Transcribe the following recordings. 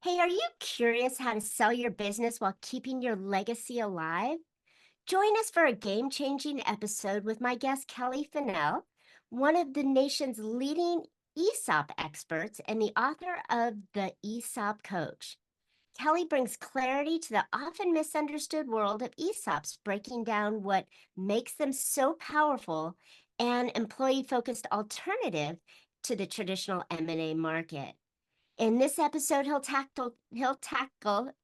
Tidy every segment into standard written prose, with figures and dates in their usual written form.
Hey, are you curious how to sell your business while keeping your legacy alive? Join us for a game changing episode with my guest, Kelly Finnell, one of the nation's leading ESOP experts and the author of the ESOP Coach. Kelly brings clarity to the often misunderstood world of ESOPs, breaking down what makes them so powerful and employee focused alternative to the traditional M&A market. In this episode, he'll tackle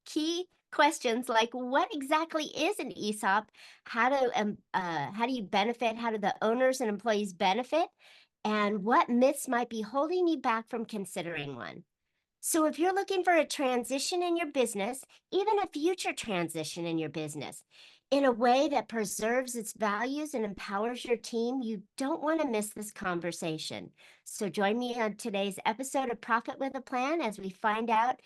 key questions like what exactly is an ESOP, how do you benefit, how do the owners and employees benefit, and what myths might be holding you back from considering one. So, if you're looking for a transition in your business, even a future transition in your business, in a way that preserves its values and empowers your team, you don't want to miss this conversation. So, join me on today's episode of Profit with a Plan as we find out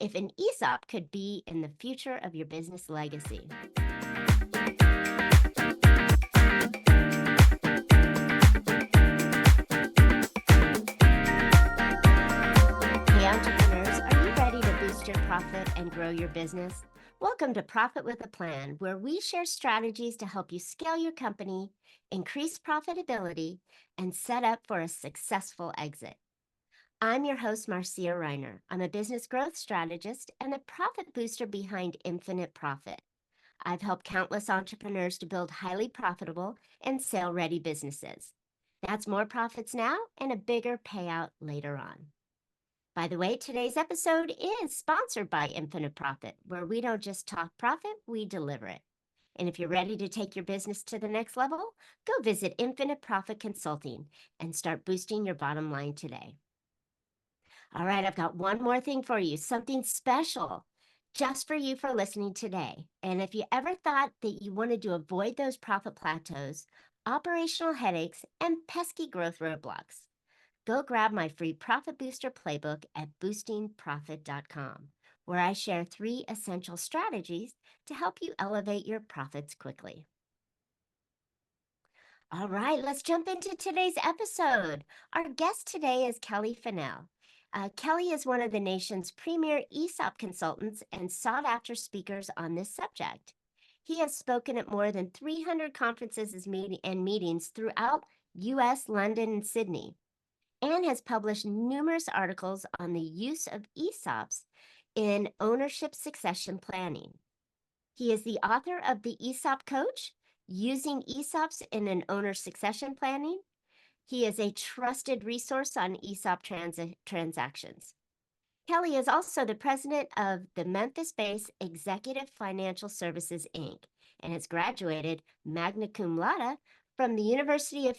if an ESOP could be in the future of your business legacy. Hey, entrepreneurs, are you ready to boost your profit and grow your business? Welcome to Profit with a Plan, where we share strategies to help you scale your company, increase profitability, and set up for a successful exit. I'm your host, Marcia Riner. I'm a business growth strategist and the profit booster behind Infinite Profit. I've helped countless entrepreneurs to build highly profitable and sale-ready businesses. That's more profits now and a bigger payout later on. By the way, today's episode is sponsored by Infinite Profit, where we don't just talk profit, we deliver it. And if you're ready to take your business to the next level, go visit Infinite Profit Consulting and start boosting your bottom line today. All right, I've got one more thing for you, something special just for you for listening today. And if you ever thought that you wanted to avoid those profit plateaus, operational headaches, and pesky growth roadblocks, go grab my free Profit Booster playbook at boostingprofit.com, where I share 3 essential strategies to help you elevate your profits quickly. All right, let's jump into today's episode. Our guest today is Kelly Finnell. Kelly is one of the nation's premier ESOP consultants and sought-after speakers on this subject. He has spoken at more than 300 conferences and meetings throughout U.S., London, and Sydney, and has published numerous articles on the use of ESOPs in ownership succession planning. He is the author of the ESOP Coach, Using ESOPs in an Owner Succession Planning. He is a trusted resource on ESOP transactions. Kelly is also the president of the Memphis-based Executive Financial Services, Inc., and has graduated magna cum laude from the University of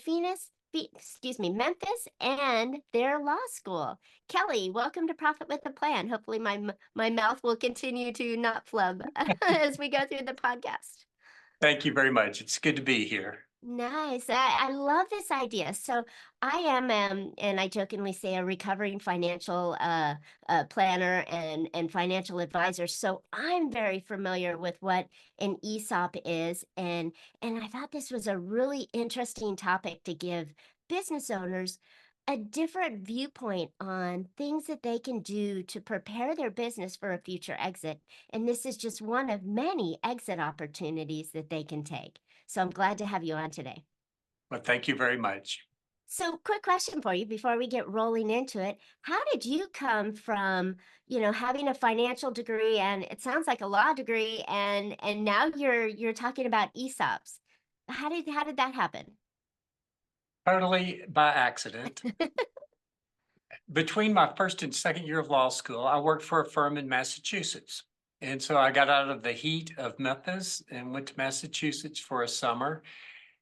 Memphis and their law school. Kelly, welcome to Profit with a Plan. Hopefully my mouth will continue to not flub as we go through the podcast. Thank you very much. It's good to be here. Nice. I love this idea. So I am, and I jokingly say, a recovering financial planner and financial advisor. So I'm very familiar with what an ESOP is, and I thought this was a really interesting topic to give business owners a different viewpoint on things that they can do to prepare their business for a future exit. And this is just one of many exit opportunities that they can take. So I'm glad to have you on today. Well, thank you very much. So quick question for you before we get rolling into it. How did you come from, having a financial degree, and it sounds like a law degree, and now you're talking about ESOPs? How did that happen? Totally by accident. Between my first and second year of law school, I worked for a firm in Massachusetts. And so I got out of the heat of Memphis and went to Massachusetts for a summer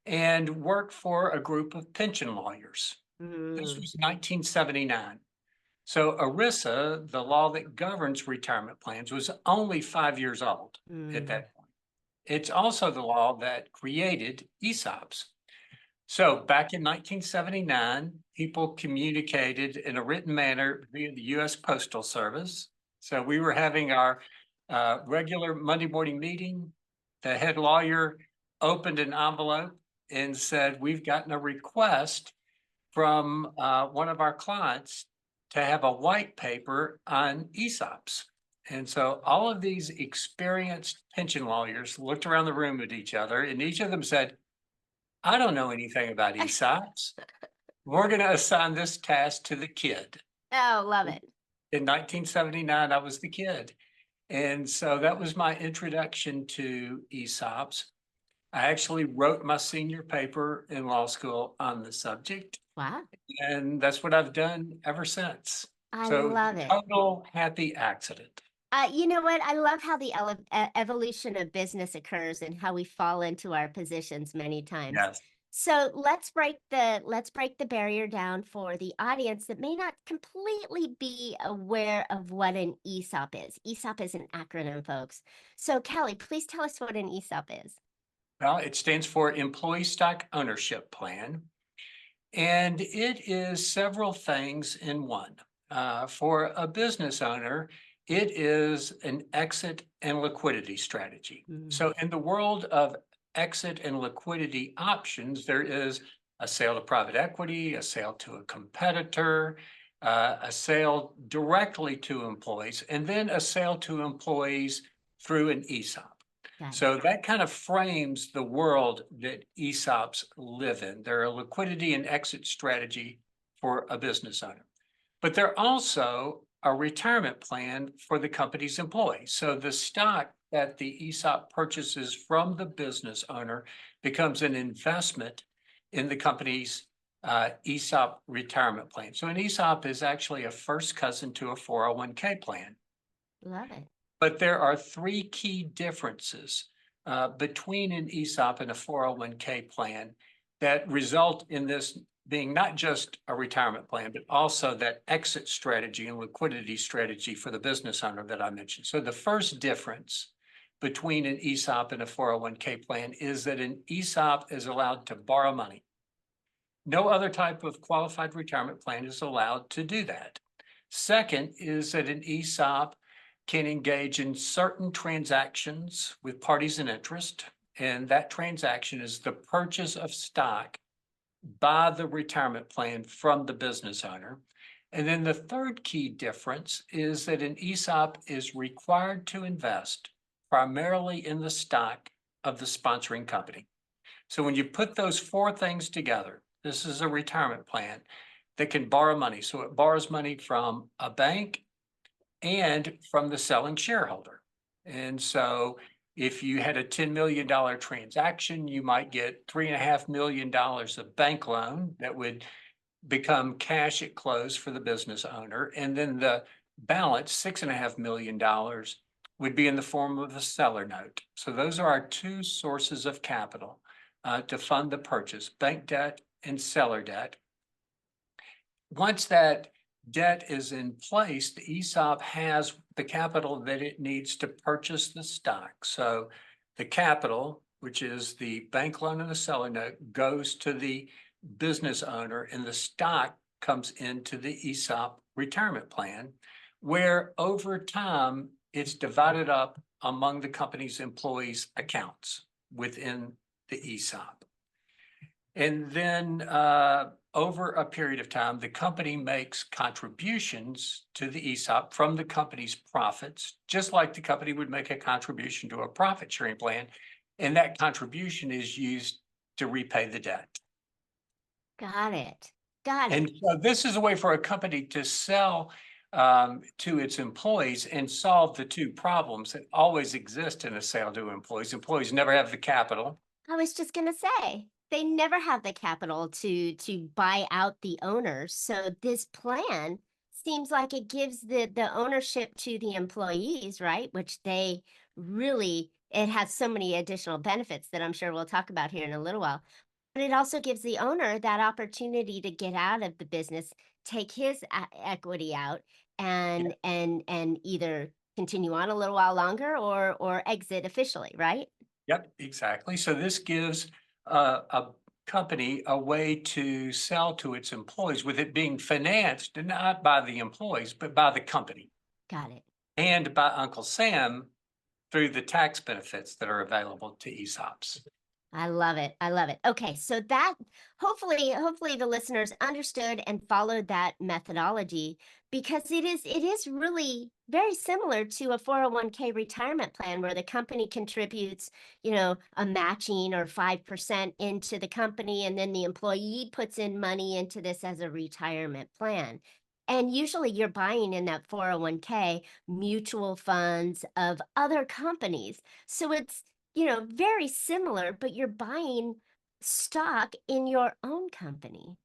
and worked for a group of pension lawyers. This was 1979. So ERISA, the law that governs retirement plans, was only 5 years old at that point. It's also the law that created ESOPs. So back in 1979, people communicated in a written manner via the U.S. Postal Service. So we were having our regular Monday morning meeting. The head lawyer opened an envelope and said, "We've gotten a request from one of our clients to have a white paper on ESOPs. And so all of these experienced pension lawyers looked around the room at each other, and each of them said, I don't know anything about ESOPs. We're going to assign this task to the kid. Oh, love it. In 1979, I was the kid. And so that was my introduction to ESOPs. I actually wrote my senior paper in law school on the subject, Wow. and that's what I've done ever since. I So love it. total happy accident. You know what? I love how the evolution of business occurs and how we fall into our positions many times. Yes. So let's break the barrier down for the audience that may not completely be aware of what an ESOP is. ESOP is an acronym, folks. So Kelly, please tell us what an ESOP is. Well, it stands for Employee Stock Ownership Plan, and it is several things in one. For a business owner, it is an exit and liquidity strategy. So in the world of exit and liquidity options, there is a sale to private equity, a sale to a competitor, a sale directly to employees, and then a sale to employees through an ESOP. So that kind of frames the world that ESOPs live in. They're a liquidity and exit strategy for a business owner, but they're also a retirement plan for the company's employees. So the stock that the ESOP purchases from the business owner becomes an investment in the company's ESOP retirement plan. So an ESOP is actually a first cousin to a 401k plan. Love it. But there are three key differences between an ESOP and a 401k plan that result in this being not just a retirement plan, but also that exit strategy and liquidity strategy for the business owner that I mentioned. So the first difference between an ESOP and a 401k plan is that an ESOP is allowed to borrow money. No other type of qualified retirement plan is allowed to do that. Second is that an ESOP can engage in certain transactions with parties in interest, and that transaction is the purchase of stock by the retirement plan from the business owner. And then the third key difference is that an ESOP is required to invest primarily in the stock of the sponsoring company. So when you put those four things together, this is a retirement plan that can borrow money. So it borrows money from a bank and from the selling shareholder. And so if you had a $10 million transaction, you might get $3.5 million of bank loan that would become cash at close for the business owner. And then the balance, $6.5 million, would be in the form of a seller note. So those are our two sources of capital to fund the purchase, bank debt and seller debt. Once that debt is in place, the ESOP has the capital that it needs to purchase the stock. So the capital, which is the bank loan and the seller note, goes to the business owner, and the stock comes into the ESOP retirement plan, where over time it's divided up among the company's employees' accounts within the ESOP. And then over a period of time, the company makes contributions to the ESOP from the company's profits, just like the company would make a contribution to a profit sharing plan. And that contribution is used to repay the debt. Got it. Got it. And so this is a way for a company to sell to its employees and solve the two problems that always exist in a sale to employees. Employees never have the capital. I was just going to say, they never have the capital to buy out the owners. So this plan seems like it gives the ownership to the employees, right? Which they really, it has so many additional benefits that I'm sure we'll talk about here in a little while. But it also gives the owner that opportunity to get out of the business, take his equity out, and either continue on a little while longer or exit officially, right? Yep, exactly. So this gives a company a way to sell to its employees with it being financed not by the employees, but by the company. Got it. And by Uncle Sam through the tax benefits that are available to ESOPs. I love it. I love it. Okay, so that hopefully the listeners understood and followed that methodology because it is really very similar to a 401k retirement plan where the company contributes, a matching or 5% into the company and then the employee puts in money into this as a retirement plan. And usually you're buying in that 401k mutual funds of other companies. So it's very similar, but you're buying stock in your own company,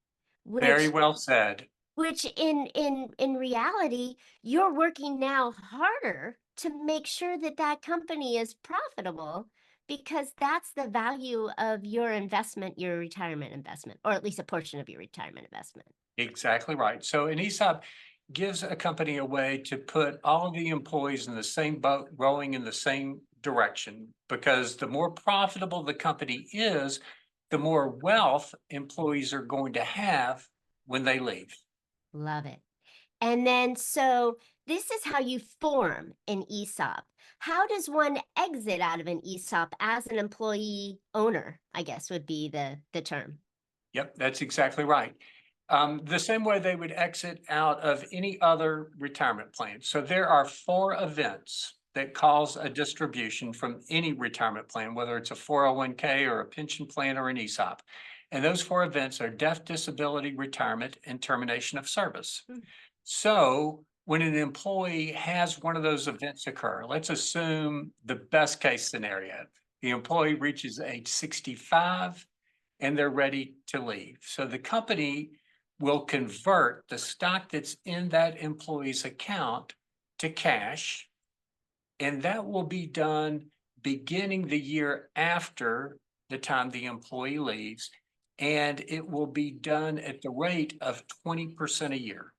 Very which well said. in reality, you're working now harder to make sure that that company is profitable because that's the value of your investment, your retirement investment, or at least a portion of your retirement investment. Exactly right. So an ESOP gives a company a way to put all of the employees in the same boat, rowing in the same direction, because the more profitable the company is, the more wealth employees are going to have when they leave. Love it. And then, so this is how you form an ESOP. How does one exit out of an ESOP as an employee owner, I guess would be the term. Yep, that's exactly right. The same way they would exit out of any other retirement plan. So there are 4 events that cause a distribution from any retirement plan, whether it's a 401k or a pension plan or an ESOP. And those 4 events are death, disability, retirement, and termination of service. Hmm. So when an employee has one of those events occur, let's assume the best case scenario, the employee reaches age 65 and they're ready to leave. So the company will convert the stock that's in that employee's account to cash, and that will be done beginning the year after the time the employee leaves, and it will be done at the rate of 20% a year.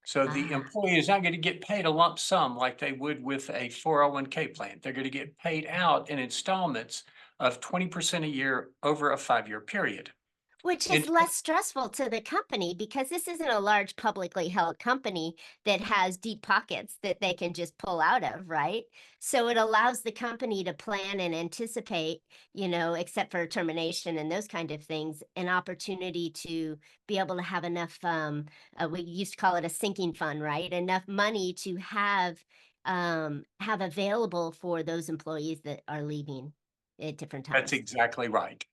So the Ah, employee is not going to get paid a lump sum like they would with a 401k plan. They're going to get paid out in installments of 20% a year over a 5-year period. which is And less stressful to the company because this isn't a large publicly held company that has deep pockets that they can just pull out of, right? So it allows the company to plan and anticipate, except for termination and those kind of things, an opportunity to be able to have enough, we used to call it a sinking fund, right? Enough money to have available for those employees that are leaving at different that's times. exactly right.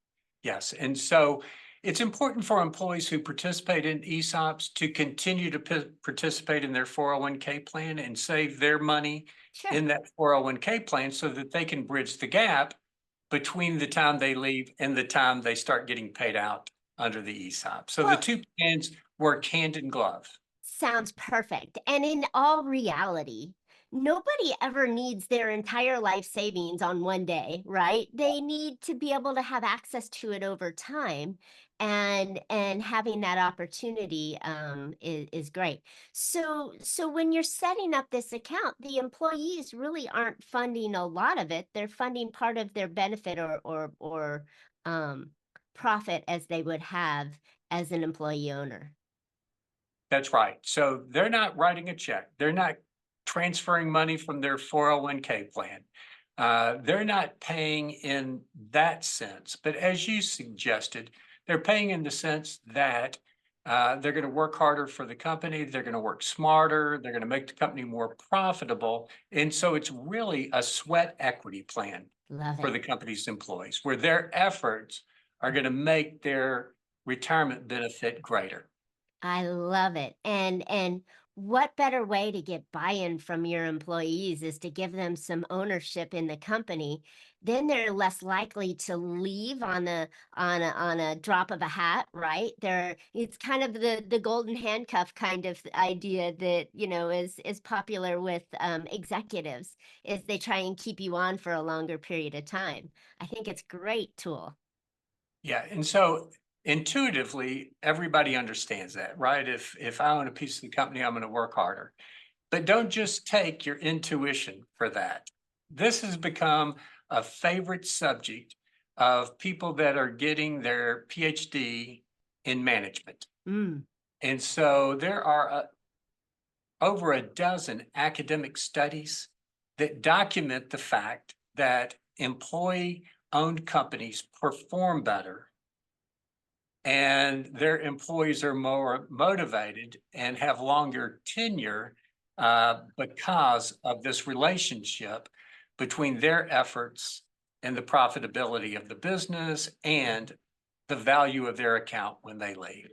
Yes. And so it's important for employees who participate in ESOPs to continue to participate in their 401k plan and save their money Sure. in that 401k plan so that they can bridge the gap between the time they leave and the time they start getting paid out under the ESOP. So the Well, two plans work hand in glove. sounds perfect. And in all reality, nobody ever needs their entire life savings on one day, right? They need to be able to have access to it over time. And having that opportunity is great. So when you're setting up this account, the employees really aren't funding a lot of it. They're funding part of their benefit or um, profit as they would have as an employee owner. That's right. So they're not writing a check. They're not transferring money from their 401k plan. They're not paying in that sense. But as you suggested, they're paying in the sense that they're going to work harder for the company. They're going to work smarter. They're going to make the company more profitable. And so it's really a sweat equity plan Love for it. the company's employees, where their efforts are going to make their retirement benefit greater. I love it. And what better way to get buy-in from your employees is to give them some ownership in the company. Then they're less likely to leave on a drop of a hat, right? It's kind of the golden handcuff kind of idea that, is popular with executives is they try and keep you on for a longer period of time. I think it's a great tool. Yeah, and so intuitively, everybody understands that, right? If I own a piece of the company, I'm going to work harder. But don't just take your intuition for that. This has become a favorite subject of people that are getting their PhD in management. Mm. And so there are over a dozen academic studies that document the fact that employee owned companies perform better and their employees are more motivated and have longer tenure because of this relationship between their efforts and the profitability of the business and the value of their account when they leave.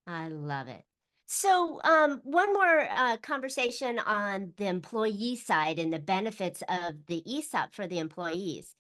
I love it. So, one more conversation on the employee side and the benefits of the ESOP for the employees.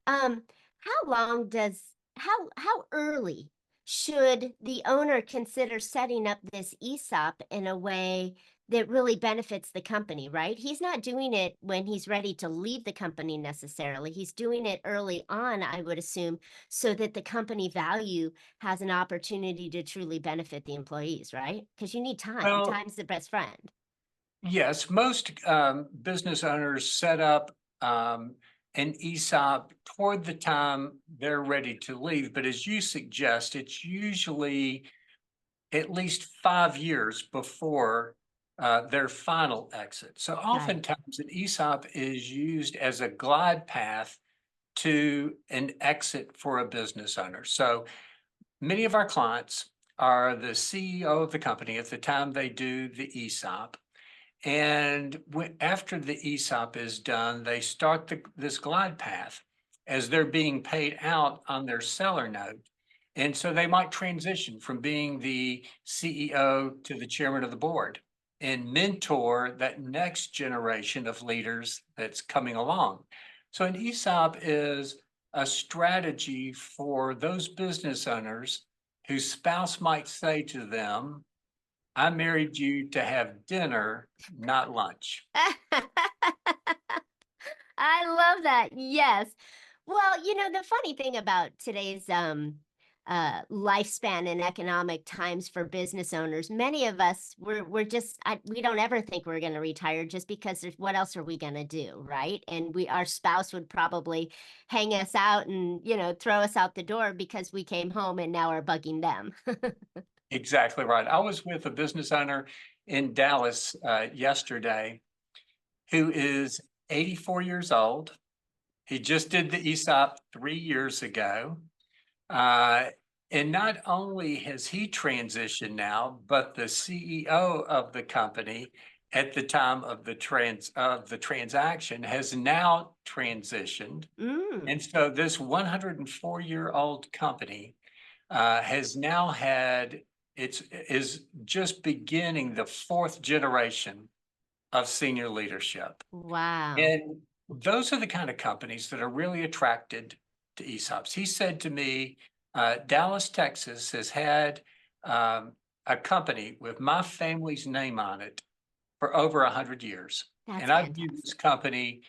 How long does how early should the owner consider setting up this ESOP in a way that really benefits the company, right? He's not doing it when he's ready to leave the company necessarily. He's doing it early on, I would assume, so that the company value has an opportunity to truly benefit the employees, right? Because you need time. Well, Time's the best friend. yes, most business owners set up an ESOP toward the time they're ready to leave. But as you suggest, it's usually at least 5 years before their final exit. So Right. oftentimes an ESOP is used as a glide path to an exit for a business owner. So many of our clients are the CEO of the company at the time they do the ESOP. And after the ESOP is done, they start this glide path as they're being paid out on their seller note. And so they might transition from being the CEO to the chairman of the board and mentor that next generation of leaders that's coming along. So an ESOP is a strategy for those business owners whose spouse might say to them, I married you to have dinner, not lunch. I love that. Yes. Well, the funny thing about today's lifespan and economic times for business owners, many of us we don't ever think we're going to retire just because what else are we going to do, right? And our spouse would probably hang us out and, throw us out the door because we came home and now are bugging them. Exactly right. I was with a business owner in Dallas yesterday who is 84 years old. He just did the ESOP 3 years ago. And not only has he transitioned now, but the CEO of the company at the time of the transaction has now transitioned. Mm. And so this 104-year-old company has now is just beginning the fourth generation of senior leadership. Wow. And those are the kind of companies that are really attracted to ESOPs. He said to me, Dallas, Texas has had a company with my family's name on it for over 100 years. That's And I view this fantastic. company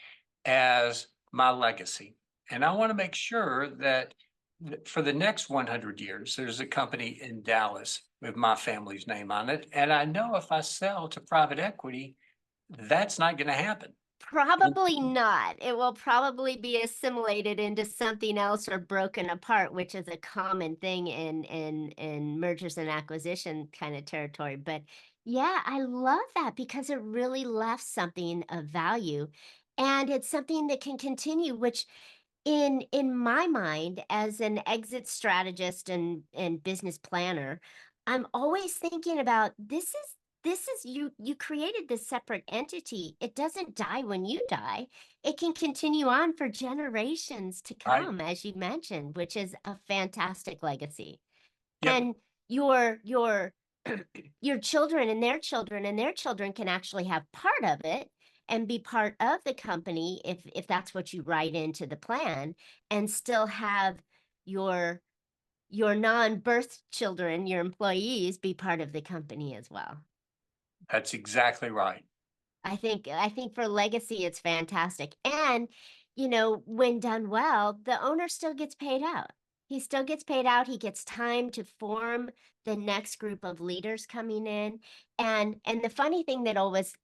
as my legacy. And I want to make sure that for the next 100 years, there's a company in Dallas with my family's name on it. And I know if I sell to private equity, that's not going to happen. And Probably not. It will probably be assimilated into something else or broken apart, which is a common thing in mergers and acquisition kind of territory. But yeah, I love that because it really left something of value. And it's something that can continue, which in my mind, as an exit strategist and business planner, I'm always thinking about this is you created this separate entity. It doesn't die when you die. It can continue on for generations to I, come, as you mentioned, which is a fantastic legacy. yep, And your your children and their children can actually have part of it and be part of the company if that's what you write into the plan, and still have your non-birth children, your employees, be part of the company as well. that's exactly right. I think for legacy, it's fantastic. And, when done well, the owner still gets paid out. He still gets paid out. He gets time to form the next group of leaders coming in. And the funny thing that always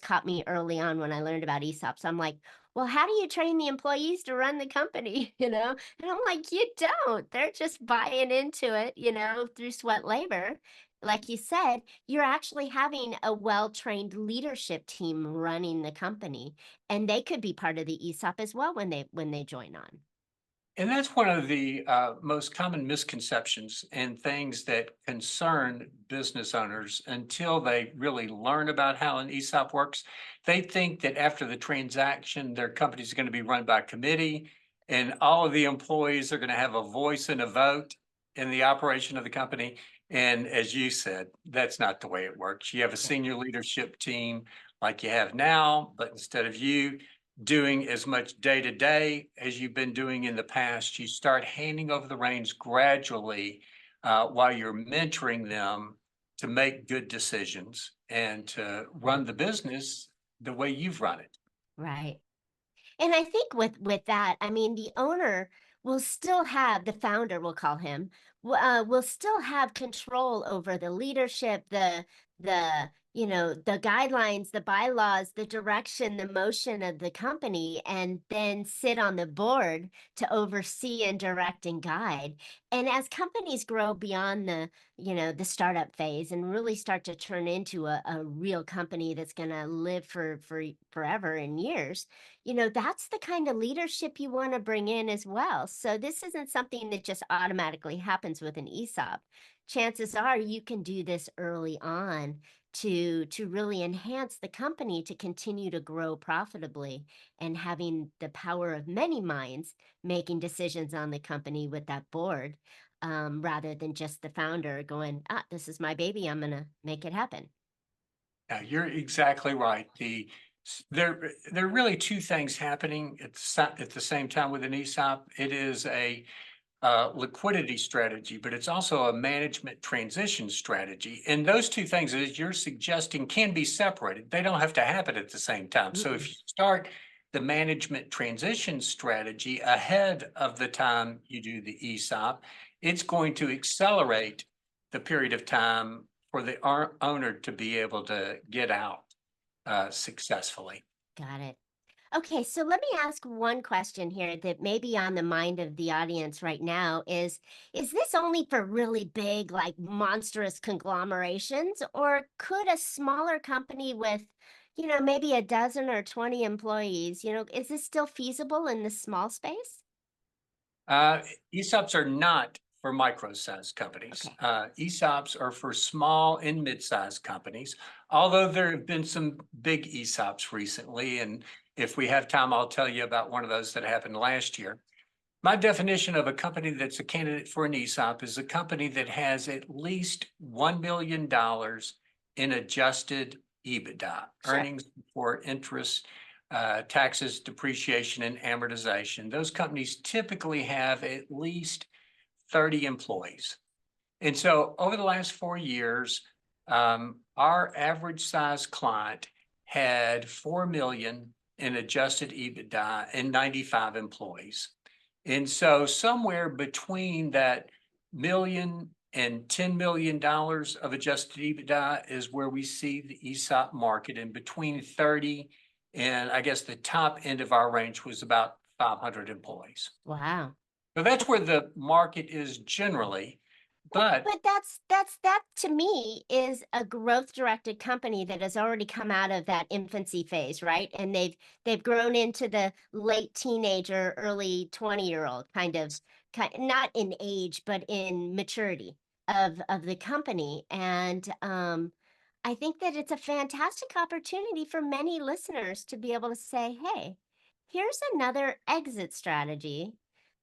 caught me early on when I learned about ESOPs, I'm like, well, how do you train the employees to run the company? And I'm like, you don't. They're just buying into it, through sweat labor. Like you said, you're actually having a well-trained leadership team running the company, and they could be part of the ESOP as well when they join on. And that's one of the most common misconceptions and things that concern business owners until they really learn about how an ESOP works. They think that after the transaction, their company is going to be run by committee and all of the employees are going to have a voice and a vote in the operation of the company. And as you said, that's not the way it works. You have a senior leadership team like you have now, but instead of you doing as much day to day as you've been doing in the past, you start handing over the reins gradually while you're mentoring them to make good decisions and to run the business the way you've run it. Right. And I think with that, I mean, the owner will still have, the founder, we'll call him, will still have control over the leadership, the guidelines, the bylaws, the direction, the motion of the company, and then sit on the board to oversee and direct and guide. And as companies grow beyond the startup phase and really start to turn into a real company that's going to live for forever and years, that's the kind of leadership you want to bring in as well. So this isn't something that just automatically happens with an ESOP. Chances are you can do this early on to really enhance the company to continue to grow profitably and having the power of many minds making decisions on the company with that board, rather than just the founder going, this is my baby, I'm gonna make it happen. Yeah, you're exactly right. There are really two things happening at the same time with an ESOP. It is a liquidity strategy, but it's also a management transition strategy. And those two things, as you're suggesting, can be separated. They don't have to happen at the same time. So if you start the management transition strategy ahead of the time you do the ESOP, it's going to accelerate the period of time for the owner to be able to get out successfully. Got it. Okay, so let me ask one question here that may be on the mind of the audience right now is this only for really big, like monstrous conglomerations, or could a smaller company with, maybe a dozen or 20 employees, is this still feasible in the small space? Uh, ESOPs are not for micro-sized companies. Okay. ESOPs are for small and mid-sized companies, although there have been some big ESOPs recently. And if we have time, I'll tell you about one of those that happened last year. My definition of a company that's a candidate for an ESOP is a company that has at least $1 million in adjusted EBITDA, Sure. earnings before interest, taxes, depreciation, and amortization. Those companies typically have at least 30 employees. And so over the last 4 years, our average size client had 4 million in adjusted EBITDA and 95 employees. And so somewhere between that million and $10 million of adjusted EBITDA is where we see the ESOP market, and between 30 and I guess the top end of our range was about 500 employees. Wow. So that's where the market is generally, but But that to me is a growth directed company that has already come out of that infancy phase, right? And they've grown into the late teenager, early 20-year-old kind not in age, but in maturity of the company. And I think that it's a fantastic opportunity for many listeners to be able to say, hey, here's another exit strategy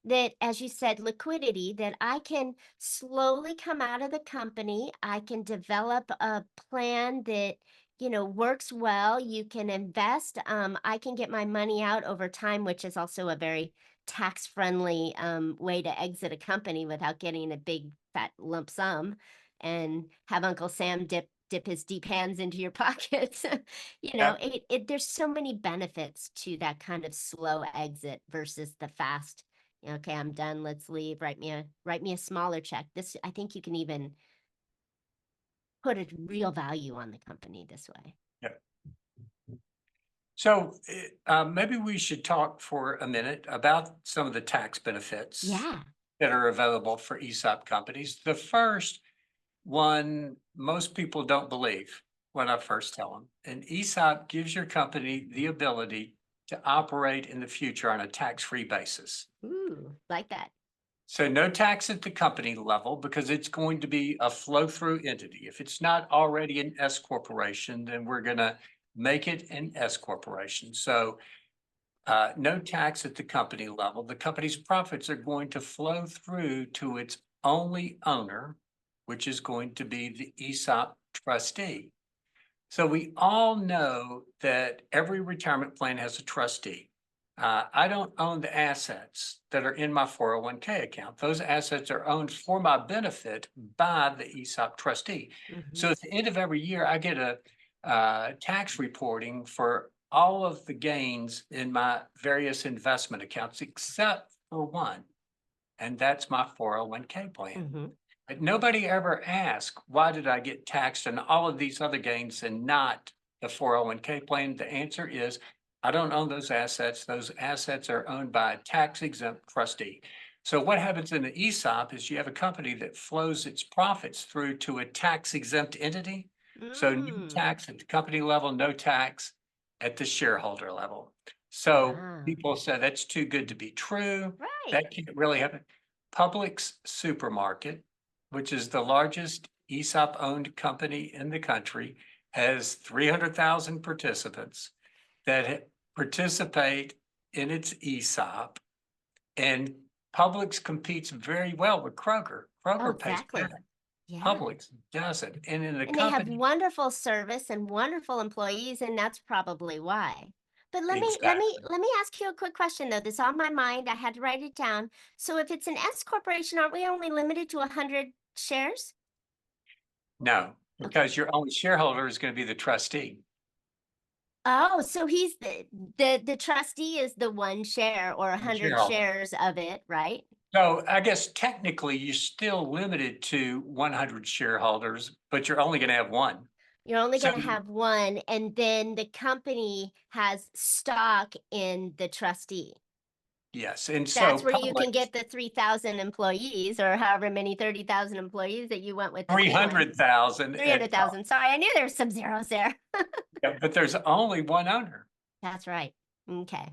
that, as you said, liquidity, that I can slowly come out of the company. I can develop a plan that, works well. You can invest. I can get my money out over time, which is also a very tax friendly way to exit a company without getting a big fat lump sum and have Uncle Sam dip his deep hands into your pockets. There's so many benefits to that kind of slow exit versus the fast, okay, I'm done, let's leave, write me a smaller check. This, I think you can even put a real value on the company this way. yeah. So maybe we should talk for a minute about some of the tax benefits Yeah. that are available for ESOP companies. The first one, most people don't believe when I first tell them. An ESOP gives your company the ability to operate in the future on a tax-free basis. Ooh, like that. So no tax at the company level because it's going to be a flow-through entity. If it's not already an S corporation, then we're going to make it an S corporation. So no tax at the company level. The company's profits are going to flow through to its only owner, which is going to be the ESOP trustee. So we all know that every retirement plan has a trustee. I don't own the assets that are in my 401k account. Those assets are owned for my benefit by the ESOP trustee. So at the end of every year, I get a tax reporting for all of the gains in my various investment accounts, except for one, and that's my 401k plan. But nobody ever asked, why did I get taxed on all of these other gains and not the 401k plan? The answer is, I don't own those assets. Those assets are owned by a tax-exempt trustee. So what happens in the ESOP is you have a company that flows its profits through to a tax-exempt entity. So no tax at the company level, no tax at the shareholder level. So people say that's too good to be true. Right. That can't really happen. Publix Supermarket, which is the largest ESOP-owned company in the country, has 300,000 participants that participate in its ESOP, and Publix competes very well with Kroger. Kroger pays Exactly. tax. Yeah. Publix doesn't. And in the And they have company, wonderful service and wonderful employees, and that's probably why. But let me exactly. ask you a quick question though. That's on my mind. I had to write it down. So if it's an S corporation, aren't we only limited to 100 shares? No, Okay. because your only shareholder is going to be the trustee. Oh, so he's the trustee is the one share or 100 Shareholder. shares of it, right? So I guess technically you're still limited to 100 shareholders, but you're only going to have one. You're only So going to have one, and then the company has stock in the trustee. yes, and so That's where you can Publix, get the 3,000 employees or however many 30,000 employees that you went with the big one. 300,000 at 300,000. Sorry, I knew there were some zeros there. yeah, but there's only one owner. That's right. Okay.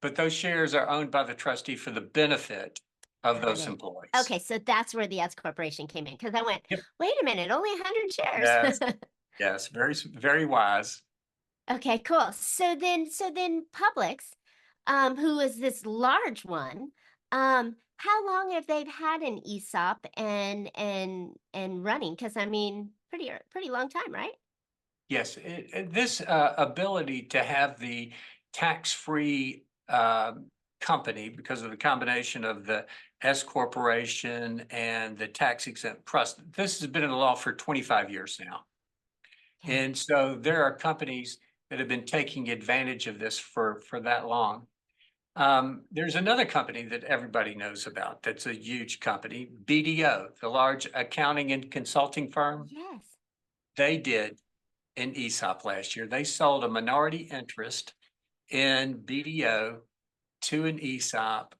But those shares are owned by the trustee for the benefit of Got those it. employees. Okay, so that's where the S corporation came in because I went, Yep. wait a minute, only 100 shares. Yes, yes, very wise. Okay, cool. So then Publix, who is this large one, how long have they had an ESOP and running? Because I mean, pretty long time, right? Yes, this ability to have the tax-free company because of the combination of the S corporation and the tax exempt trust. This has been in the law for 25 years now. Okay. And so there are companies that have been taking advantage of this for that long. There's another company that everybody knows about that's a huge company, BDO, the large accounting and consulting firm. Yes. They did an ESOP last year. They sold a minority interest in BDO to an ESOP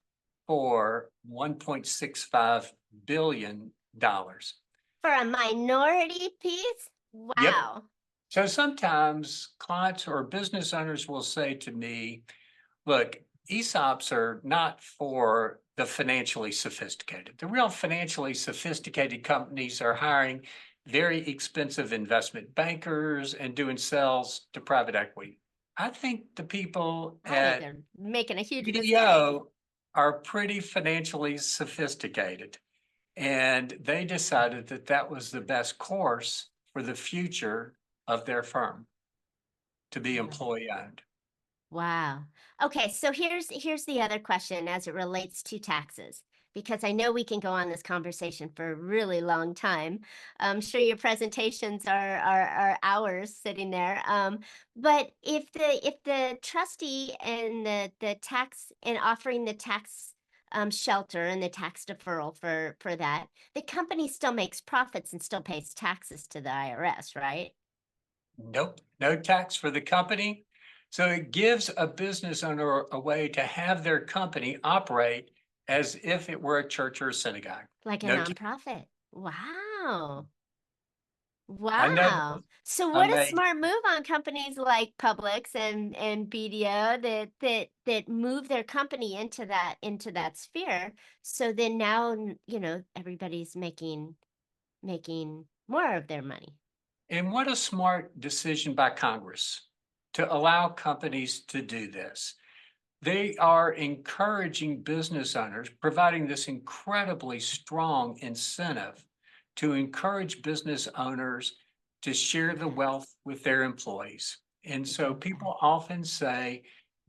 for $1.65 billion. For a minority piece? Yep. Wow. So sometimes clients or business owners will say to me, look, ESOPs are not for the financially sophisticated. The real financially sophisticated companies are hiring very expensive investment bankers and doing sales to private equity. I think the people I think at they're making a huge mistake. BDO are pretty financially sophisticated. And they decided that that was the best course for the future of their firm to be employee owned. Wow. Okay, so here's the other question as it relates to taxes, because I know we can go on this conversation for a really long time. I'm sure your presentations are hours sitting there. But if the trustee and the tax and offering the tax shelter and the tax deferral for that, the company still makes profits and still pays taxes to the IRS, right? Nope, no tax for the company. So it gives a business owner a way to have their company operate as if it were a church or a synagogue. Like a No tax. nonprofit. Wow. I know Wow. So I what a made smart move on companies like Publix and BDO that move their company into that sphere. So then now, everybody's making more of their money. And what a smart decision by Congress to allow companies to do this. They are encouraging business owners, providing this incredibly strong incentive to encourage business owners to share the wealth with their employees. And I so love that. people often say,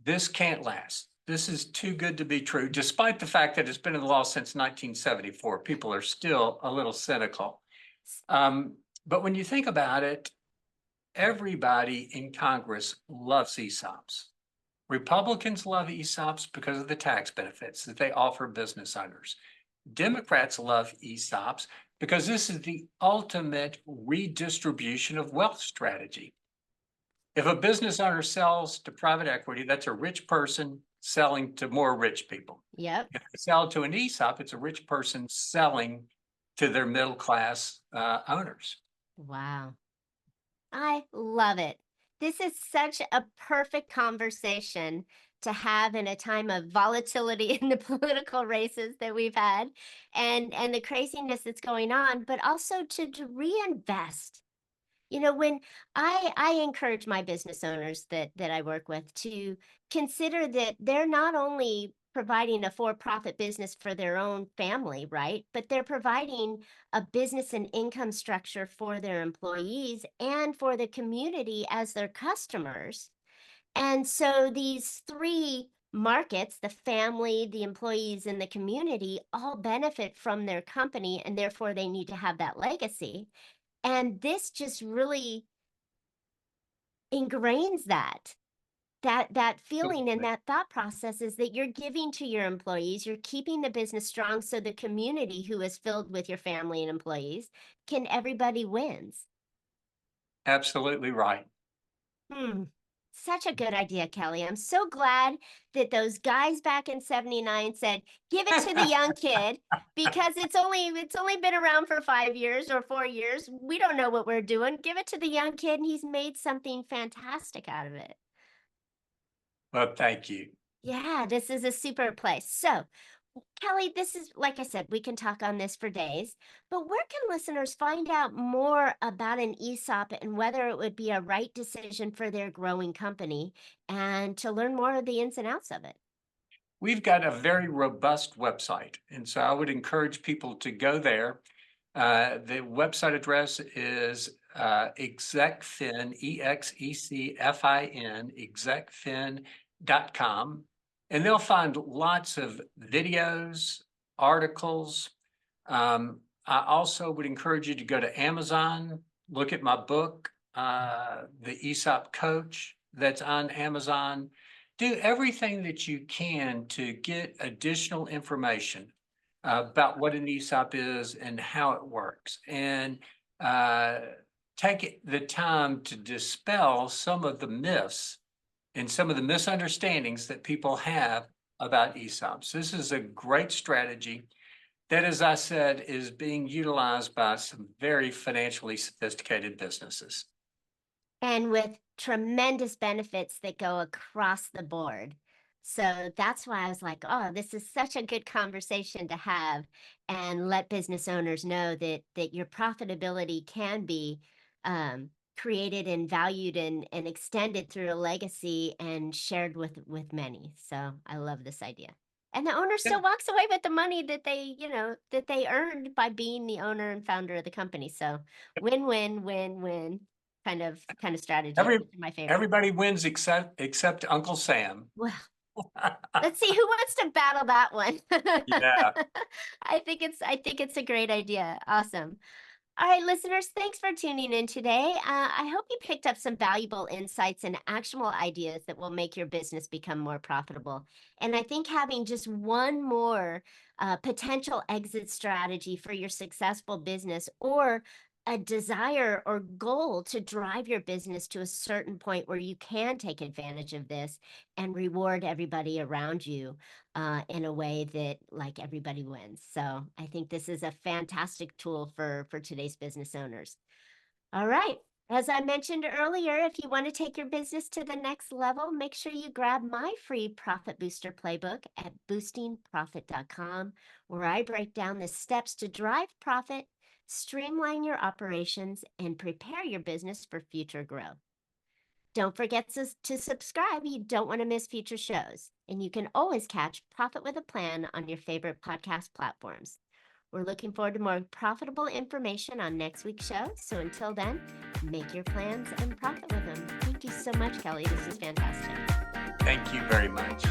this can't last. This is too good to be true, despite the fact that it's been in the law since 1974. People are still a little cynical. But when you think about it, everybody in Congress loves ESOPs. Republicans love ESOPs because of the tax benefits that they offer business owners. Democrats love ESOPs because this is the ultimate redistribution of wealth strategy. If a business owner sells to private equity, that's a rich person selling to more rich people. Yep. If they sell to an ESOP, it's a rich person selling to their middle class owners. Wow. I love it. This is such a perfect conversation to have in a time of volatility in the political races that we've had and the craziness that's going on, but also to reinvest. When I encourage my business owners that I work with to consider that they're not only providing a for-profit business for their own family, right? But they're providing a business and income structure for their employees and for the community as their customers. And so these three markets, the family, the employees, and the community, all benefit from their company, and therefore they need to have that legacy. And this just really ingrains that feeling and that thought process is that you're giving to your employees, you're keeping the business strong so the community who is filled with your family and employees everybody wins. Absolutely right. Hmm. Such a good idea, Kelly. I'm so glad that those guys back in 79 said, give it to the young kid because it's only been around for 5 years or 4 years. We don't know what we're doing. Give it to the young kid, and he's made something fantastic out of it. Well, thank you. Yeah, this is a super place. So, Kelly, this is, like I said, we can talk on this for days, but where can listeners find out more about an ESOP and whether it would be a right decision for their growing company and to learn more of the ins and outs of it? We've got a very robust website, and so I would encourage people to go there. The website address is execfin, EXECFIN, execfin.com, and they'll find lots of videos, articles. I also would encourage you to go to Amazon, look at my book, The ESOP Coach, that's on Amazon. Do everything that you can to get additional information about what an ESOP is and how it works. And uh, take the time to dispel some of the myths and some of the misunderstandings that people have about ESOPs. This is a great strategy that, as I said, is being utilized by some very financially sophisticated businesses. And with tremendous benefits that go across the board. So that's why I was like, oh, this is such a good conversation to have and let business owners know that your profitability can be created and valued and extended through a legacy and shared with many. So I love this idea. And the owner Yeah. still walks away with the money that they earned by being the owner and founder of the company. So win, win, win kind of strategy. Every Those are my favorite. everybody wins except Uncle Sam. Well, let's see who wants to battle that one. Yeah. I think it's a great idea. Awesome. All right, listeners, thanks for tuning in today. I hope you picked up some valuable insights and actionable ideas that will make your business become more profitable. And I think having just one more potential exit strategy for your successful business or a desire or goal to drive your business to a certain point where you can take advantage of this and reward everybody around you in a way that like everybody wins. So I think this is a fantastic tool for today's business owners. All right. As I mentioned earlier, if you want to take your business to the next level, make sure you grab my free Profit Booster Playbook at boostingprofit.com, where I break down the steps to drive profit, streamline your operations, and prepare your business for future growth. Don't forget to subscribe. You don't want to miss future shows. And you can always catch Profit with a Plan on your favorite podcast platforms. We're looking forward to more profitable information on next week's show. So until then, make your plans and profit with them. Thank you so much, Kelly. This is fantastic. Thank you very much.